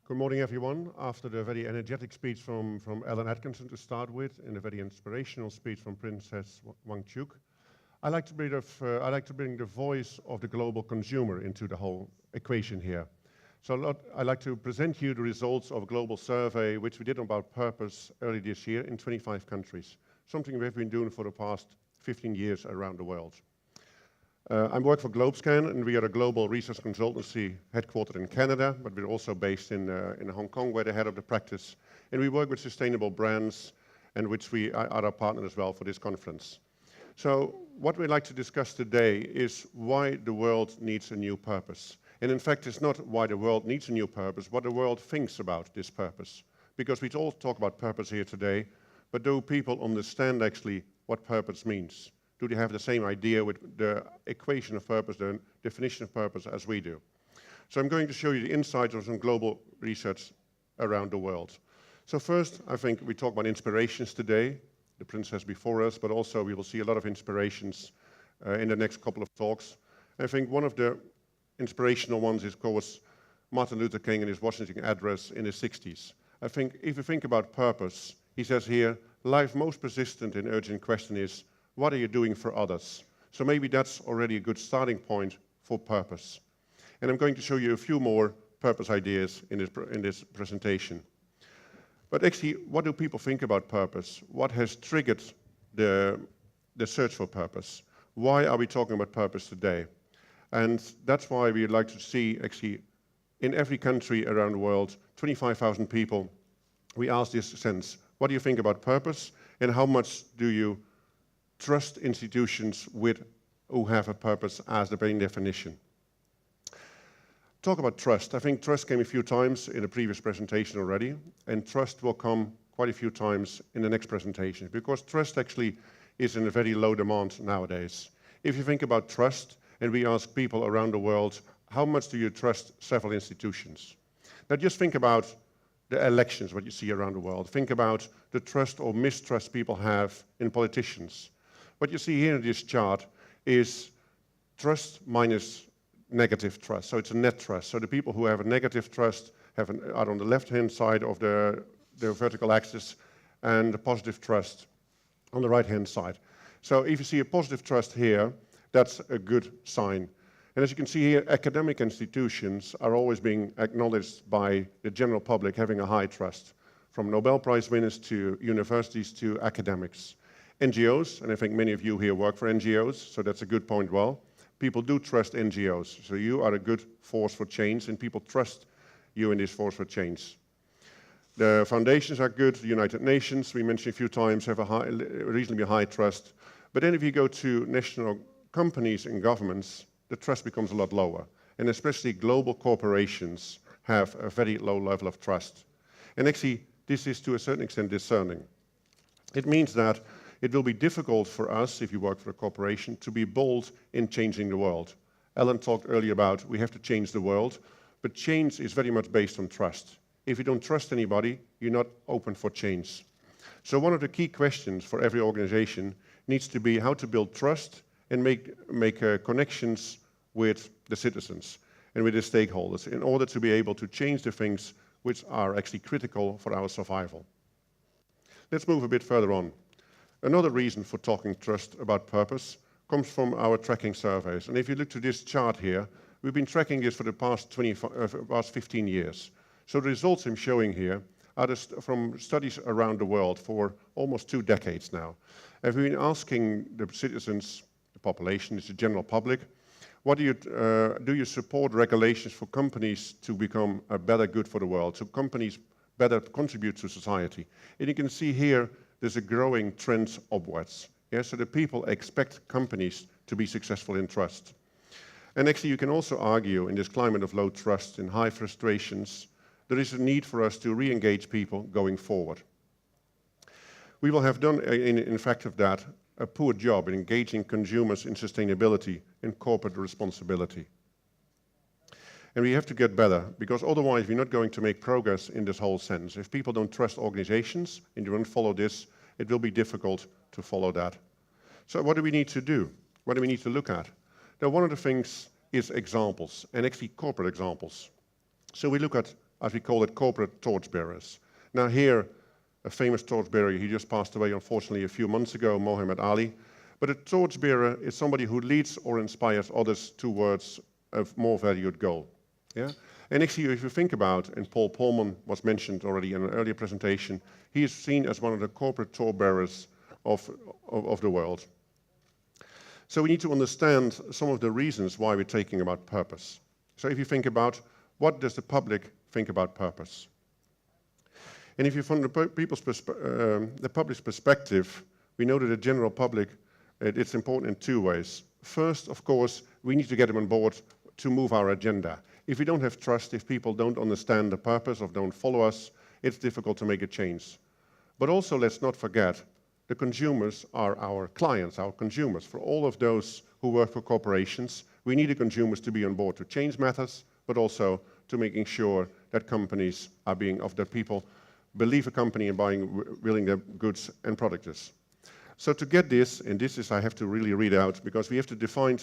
Good morning, everyone. After the very energetic speech from Ellen Atkinson to start with, and a very inspirational speech from Princess Wangchuk, I like to bring the voice of the global consumer into the whole equation here. So I'd like to present you the results of a global survey which we did about purpose early this year in 25 countries, something we've been doing for the past 15 years around the world. I work for GlobeScan, and we are a global research consultancy headquartered in Canada, but we're also based in Hong Kong, where the head of the practice. And we work with sustainable brands, and which we are our partner as well for this conference. So what we'd like to discuss today is why the world needs a new purpose. And in fact, it's not why the world needs a new purpose, what the world thinks about this purpose. Because we all talk about purpose here today, but do people understand actually what purpose means? Do they have the same idea with the equation of purpose, the definition of purpose as we do? So I'm going to show you the insights of some global research around the world. So first, I think we talk about inspirations today, the princess before us, but also we will see a lot of inspirations in the next couple of talks. I think one of the inspirational ones is, of course, Martin Luther King in his Washington address in the 60s. I think if you think about purpose, he says here, life's most persistent and urgent question is, what are you doing for others? So maybe that's already a good starting point for purpose. And I'm going to show you a few more purpose ideas in this presentation. But actually, what do people think about purpose? What has triggered the search for purpose? Why are we talking about purpose today? And that's why we'd like to see, actually, in every country around the world, 25,000 people, we ask this sense, what do you think about purpose? And how much do you trust institutions who have a purpose as the main definition? Talk about trust. I think trust came a few times in the previous presentation already, and trust will come quite a few times in the next presentation, because trust actually is in a very low demand nowadays. If you think about trust, and we ask people around the world, how much do you trust several institutions? Now just think about the elections, what you see around the world. Think about the trust or mistrust people have in politicians. What you see here in this chart is trust minus negative trust. So it's a net trust. So the people who have a negative trust are on the left-hand side of the vertical axis, and the positive trust on the right-hand side. So if you see a positive trust here, that's a good sign. And as you can see here, academic institutions are always being acknowledged by the general public having a high trust, from Nobel Prize winners to universities to academics. NGOs, and I think many of you here work for NGOs, so that's a good point well. People do trust NGOs, so you are a good force for change, and people trust you in this force for change. The foundations are good, the United Nations, we mentioned a few times, have a reasonably high trust. But then if you go to national companies and governments, the trust becomes a lot lower. And especially global corporations have a very low level of trust. And actually, this is to a certain extent discerning. It means that it will be difficult for us, if you work for a corporation, to be bold in changing the world. Ellen talked earlier about we have to change the world, but change is very much based on trust. If you don't trust anybody, you're not open for change. So one of the key questions for every organization needs to be how to build trust and make connections with the citizens and with the stakeholders in order to be able to change the things which are actually critical for our survival. Let's move a bit further on. Another reason for talking trust about purpose comes from our tracking surveys. And if you look to this chart here, we've been tracking this for the past 15 years. So the results I'm showing here are from studies around the world for almost 2 decades now. And we've been asking the citizens, the population, it's the general public, do you support regulations for companies to become a better good for the world, so companies better contribute to society? And you can see here, there's a growing trend upwards. Yeah, so the people expect companies to be successful in trust. And actually, you can also argue in this climate of low trust and high frustrations, there is a need for us to re-engage people going forward. We will have done, in fact of that, a poor job in engaging consumers in sustainability and corporate responsibility. And we have to get better, because otherwise we're not going to make progress in this whole sense. If people don't trust organizations and they don't follow this, it will be difficult to follow that. So what do we need to do? What do we need to look at? Now, one of the things is examples, and actually corporate examples. So we look at as we call it, corporate torchbearers. Now here, a famous torchbearer, he just passed away unfortunately a few months ago, Muhammad Ali. But a torchbearer is somebody who leads or inspires others towards a more valued goal. Yeah? And actually, if you think about, and Paul Polman was mentioned already in an earlier presentation, he is seen as one of the corporate torchbearers of the world. So we need to understand some of the reasons why we're talking about purpose. So if you think about, what does the public think about purpose? And if you from the public's perspective, we know that the general public, it's important in two ways. First, of course, we need to get them on board to move our agenda. If we don't have trust, if people don't understand the purpose or don't follow us, it's difficult to make a change. But also, let's not forget, the consumers are our clients, our consumers. For all of those who work for corporations, we need the consumers to be on board to change matters, but also to making sure that companies are that people believe a company and willing their goods and products. So to get this, and this is I have to really read out, because we have to define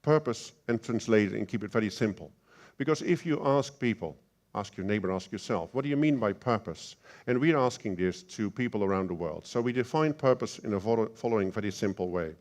purpose and translate it and keep it very simple. Because if you ask people, ask your neighbor, ask yourself, what do you mean by purpose? And we're asking this to people around the world. So we define purpose in a following very simple way.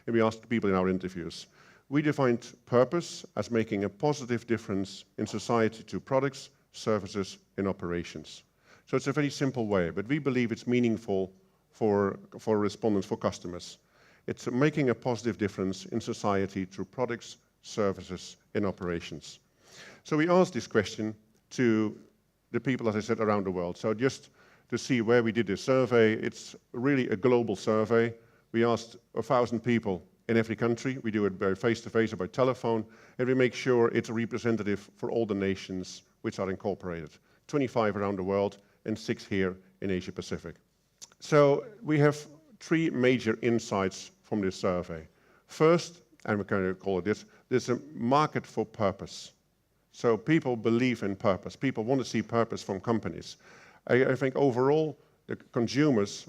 And we asked people in our interviews. We defined purpose as making a positive difference in society to products, services, and operations. So it's a very simple way, but we believe it's meaningful for respondents, for customers. It's making a positive difference in society through products, services, and operations. So we asked this question to the people, as I said, around the world. So just to see where we did this survey, it's really a global survey. We asked 1,000 people in every country. We do it by face-to-face or by telephone, and we make sure it's representative for all the nations which are incorporated. 25 around the world and 6 here in Asia Pacific. So we have 3 major insights from this survey. First, and we're going to call it this, there's a market for purpose. So people believe in purpose. People want to see purpose from companies. I think overall, the consumers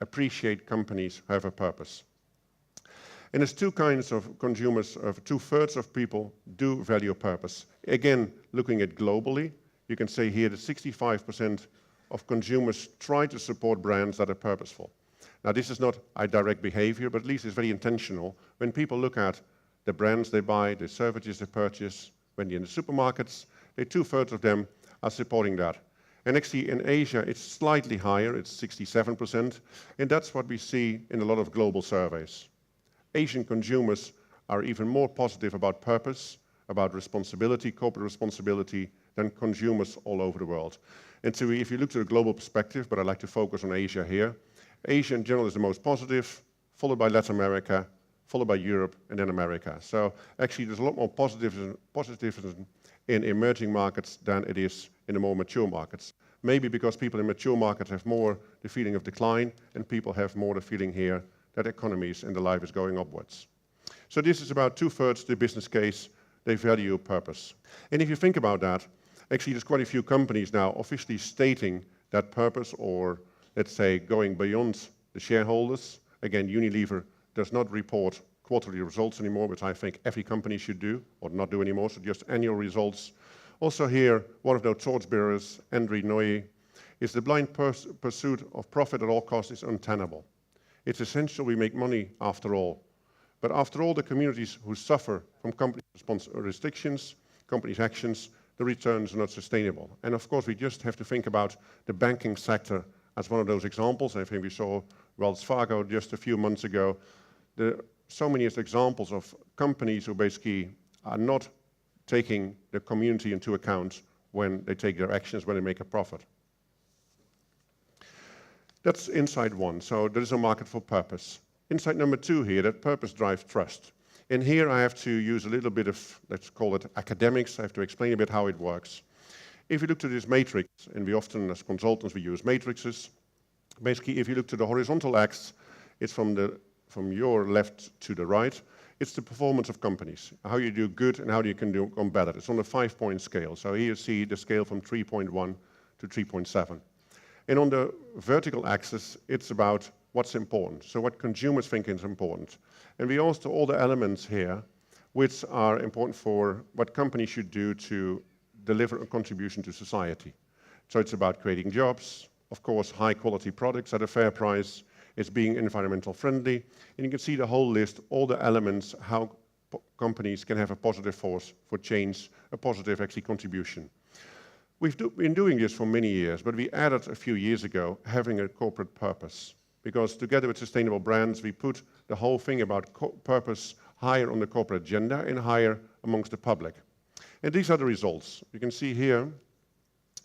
appreciate companies who have a purpose. And there's 2 kinds of consumers, 2/3 of people do value purpose. Again, looking at globally, you can say here that 65% of consumers try to support brands that are purposeful. Now, this is not a direct behavior, but at least it's very intentional. When people look at the brands they buy, the services they purchase, when they're in the supermarkets, 2/3 of them are supporting that. And actually in Asia, it's slightly higher, it's 67%, and that's what we see in a lot of global surveys. Asian consumers are even more positive about purpose, about responsibility, corporate responsibility, than consumers all over the world. And so if you look to the global perspective, but I like to focus on Asia here, Asia in general is the most positive, followed by Latin America, followed by Europe, and then America. So actually there's a lot more positivism in emerging markets than it is in the more mature markets. Maybe because people in mature markets have more the feeling of decline, and people have more the feeling here that economies and the life is going upwards. So this is about 2/3 the business case. They value purpose. And if you think about that, actually there's quite a few companies now officially stating that purpose, or let's say going beyond the shareholders. Again, Unilever does not report quarterly results anymore, which I think every company should do, or not do anymore, so just annual results. Also here, one of those torchbearers, Andre Nooy, is the blind pursuit of profit at all costs is untenable. It's essential we make money after all. But after all, the communities who suffer from company restrictions, companies' actions, the returns are not sustainable. And of course, we just have to think about the banking sector as one of those examples. I think we saw Wells Fargo just a few months ago. So many examples of companies who basically are not taking the community into account when they take their actions, when they make a profit. That's insight 1, so there is a market for purpose. Insight number 2 here, that purpose drives trust. And here I have to use a little bit of, let's call it academics. I have to explain a bit how it works. If you look to this matrix, and we often as consultants we use matrices, basically if you look to the horizontal axis, it's from your left to the right, it's the performance of companies, how you do good and how you can do better. It's on a 5-point scale. So here you see the scale from 3.1 to 3.7. And on the vertical axis, it's about what's important, so what consumers think is important. And we also all the elements here which are important for what companies should do to deliver a contribution to society. So it's about creating jobs, of course, high quality products at a fair price. It's being environmental friendly. And you can see the whole list, all the elements, how companies can have a positive force for change, a positive actually contribution. We've been doing this for many years, but we added a few years ago having a corporate purpose. Because together with sustainable brands, we put the whole thing about purpose higher on the corporate agenda and higher amongst the public. And these are the results. You can see here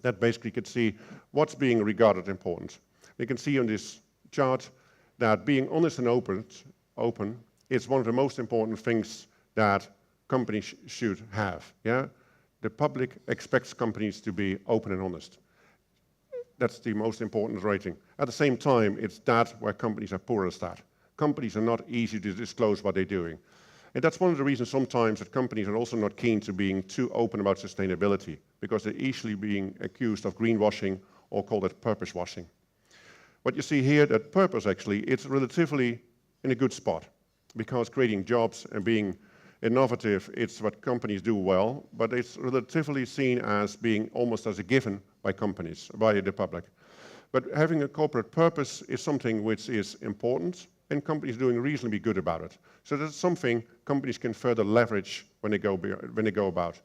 that basically you can see what's being regarded important. You can see on this chart that being honest and open is one of the most important things that companies should have. Yeah? The public expects companies to be open and honest. That's the most important rating. At the same time, it's that where companies are poorest at. Companies are not easy to disclose what they're doing. And that's one of the reasons sometimes that companies are also not keen to being too open about sustainability, because they're easily being accused of greenwashing or called it purpose washing. What you see here, that purpose actually, it's relatively in a good spot, because creating jobs and being innovative, it's what companies do well, but it's relatively seen as being almost as a given by companies, by the public. But having a corporate purpose is something which is important, and companies doing reasonably good about it. So that's something companies can further leverage when they go about.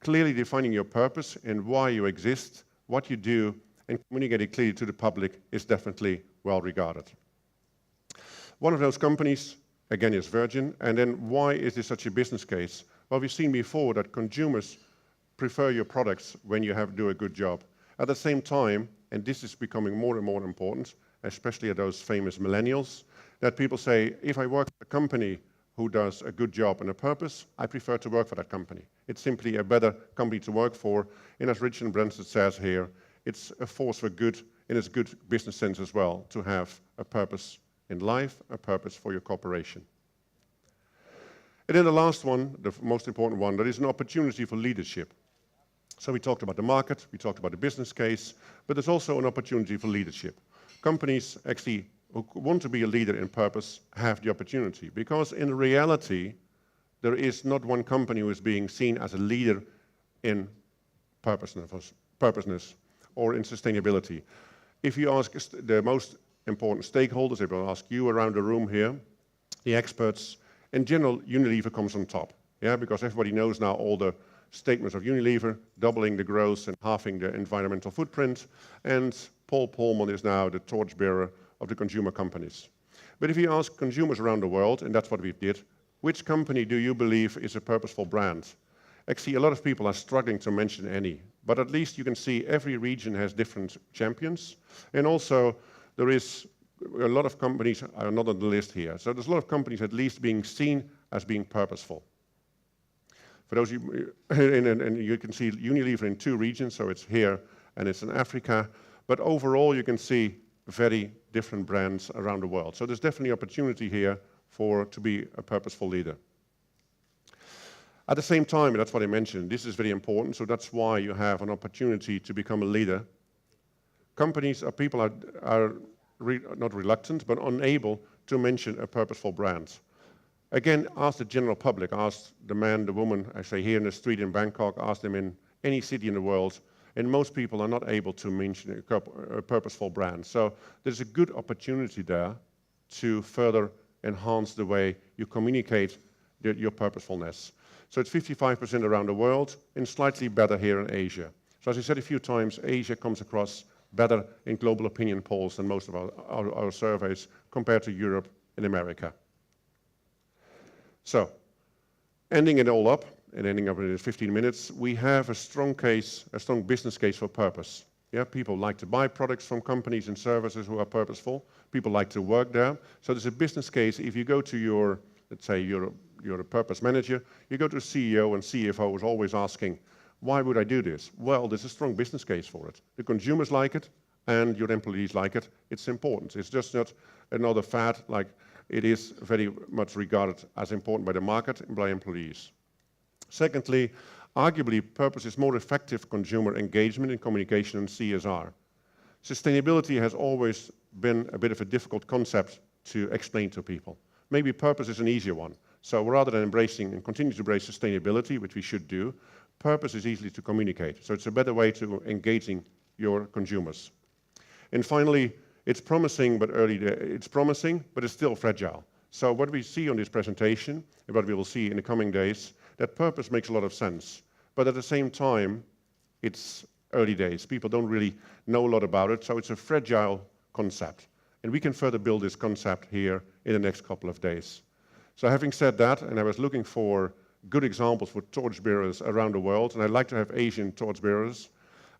Clearly defining your purpose and why you exist, what you do, and communicating clearly to the public is definitely well regarded. One of those companies, again, is Virgin. And then why is this such a business case? Well, we've seen before that consumers prefer your products when you do a good job. At the same time, and this is becoming more and more important, especially at those famous millennials, that people say, if I work for a company who does a good job and a purpose, I prefer to work for that company. It's simply a better company to work for. And as Richard Branson says here, it's a force for good, and it's good business sense as well to have a purpose in life, a purpose for your corporation. And then the last one, the most important one, that is an opportunity for leadership. So we talked about the market, we talked about the business case, but there's also an opportunity for leadership. Companies actually who want to be a leader in purpose have the opportunity, because in reality, there is not one company who is being seen as a leader in purposeness or in sustainability. If you ask the most important stakeholders, they will ask you around the room here, the experts, in general, Unilever comes on top. Yeah, because everybody knows now all the statements of Unilever, doubling the growth and halving the environmental footprint, and Paul Polman is now the torchbearer of the consumer companies. But if you ask consumers around the world, and that's what we did, which company do you believe is a purposeful brand? Actually, a lot of people are struggling to mention any, but at least you can see every region has different champions, and also there is a lot of companies are not on the list here. So there's a lot of companies at least being seen as being purposeful. For those of you, and you can see Unilever in 2 regions, so it's here and it's in Africa, but overall you can see very different brands around the world. So there's definitely opportunity here to be a purposeful leader. At the same time, and that's what I mentioned, this is very important, so that's why you have an opportunity to become a leader. Companies or people are not reluctant, but unable to mention a purposeful brand. Again, ask the general public, ask the man, the woman, I say here in the street in Bangkok, ask them in any city in the world, and most people are not able to mention a purposeful brand. So there's a good opportunity there to further enhance the way you communicate your purposefulness. So it's 55% around the world, and slightly better here in Asia. So as I said a few times, Asia comes across better in global opinion polls than most of our surveys compared to Europe and America. So, ending it all up, and ending up in 15 minutes, we have a strong business case for purpose. Yeah, people like to buy products from companies and services who are purposeful. People like to work there. So there's a business case. If you go to your, let's say you're a purpose manager, you go to a CEO and CFO who's always asking, why would I do this? Well, there's a strong business case for it. The consumers like it, and your employees like it. It's important. It's just not another fad, like it is very much regarded as important by the market and by employees. Secondly, arguably, purpose is more effective consumer engagement in communication and CSR. Sustainability has always been a bit of a difficult concept to explain to people. Maybe purpose is an easier one. So rather than embracing and continue to embrace sustainability, which we should do, Purpose is easy to communicate, so it's a better way to engaging your consumers. And finally, it's promising, but it's still fragile. So what we see on this presentation, and what we will see in the coming days, that purpose makes a lot of sense. But at the same time, it's early days. People don't really know a lot about it, so it's a fragile concept. And we can further build this concept here in the next couple of days. So having said that, and I was looking for good examples for torchbearers around the world, and I'd like to have Asian torchbearers.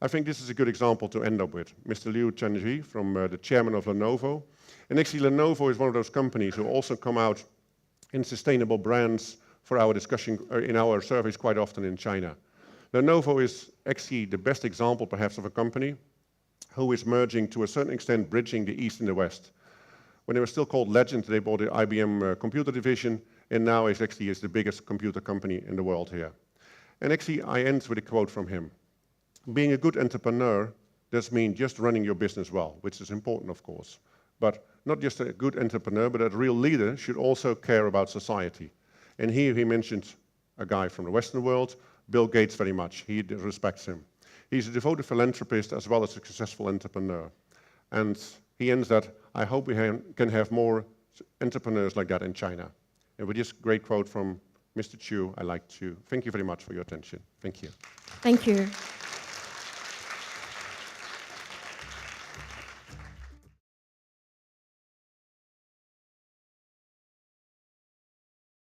I think this is a good example to end up with. Mr. Liu Chenji, from the chairman of Lenovo. And actually Lenovo is one of those companies who also come out in sustainable brands for our discussion in our surveys quite often in China. Lenovo is actually the best example perhaps of a company who is merging, to a certain extent, bridging the East and the West. When they were still called Legend, they bought the IBM computer division, and now it actually is the biggest computer company in the world here. And actually I end with a quote from him. Being a good entrepreneur does mean just running your business well, which is important, of course. But not just a good entrepreneur, but a real leader should also care about society. And here he mentioned a guy from the Western world, Bill Gates, very much. He respects him. He's a devoted philanthropist as well as a successful entrepreneur. And he ends that, I hope we can have more entrepreneurs like that in China. And with this great quote from Mr. Chu, I'd like to thank you very much for your attention. Thank you. Thank you.